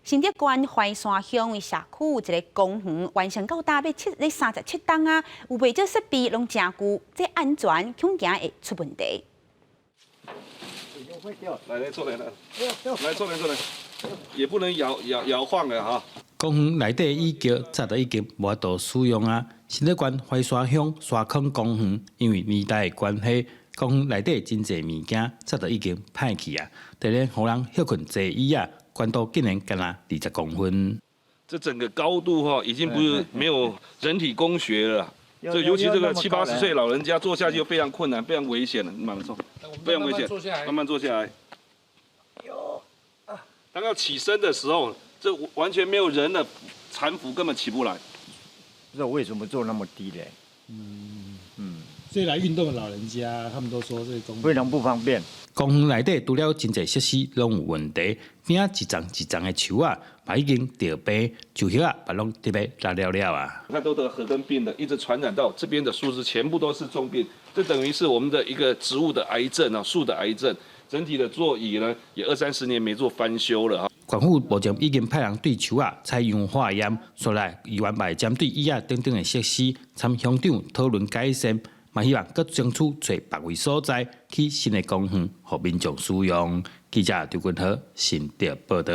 新德县怀山乡的社区有一个公园，完成到大约37栋啊，有袂少设备拢真旧，这安全恐惊会出问题。来坐来，也不能摇晃了哈。公园内底椅桥早就已经无法度使用啊。新德县怀山乡沙坑公园，因为年代的关系，公园内底真侪物件早就已经歹去啊。就连互人休困坐椅啊，宽度竟然敢若20公分。这整个高度哈，已经不是没有人体工学了。这尤其这个70、80岁老人家坐下去就非常困难，非常危险了。慢慢坐，非常危险。慢慢坐下来。当要起身的时候，这完全没有人的搀扶，根本起不来。不知道为什么做那么低嘞？所以来运动的老人家，他们都说这个公园非常不方便。公园内底除了真侪设施拢有问题，边啊一丛一丛的树啊，嘛已经掉病，树叶啊，嘛拢特别烂了了啊。你看都得核根病的，一直传染到这边的树枝，全部都是重病。这等于是我们的一个植物的癌症啊，树的癌症。整体的座椅呢，也20、30年没做翻修了哈。县府目前已经派人对树啊采样化验，所来议员嘛针对椅啊等等的设施，参乡长讨论改善，嘛希望搁争取找别位所在起新的公园，予民众使用。记者刘君豪，新竹报道。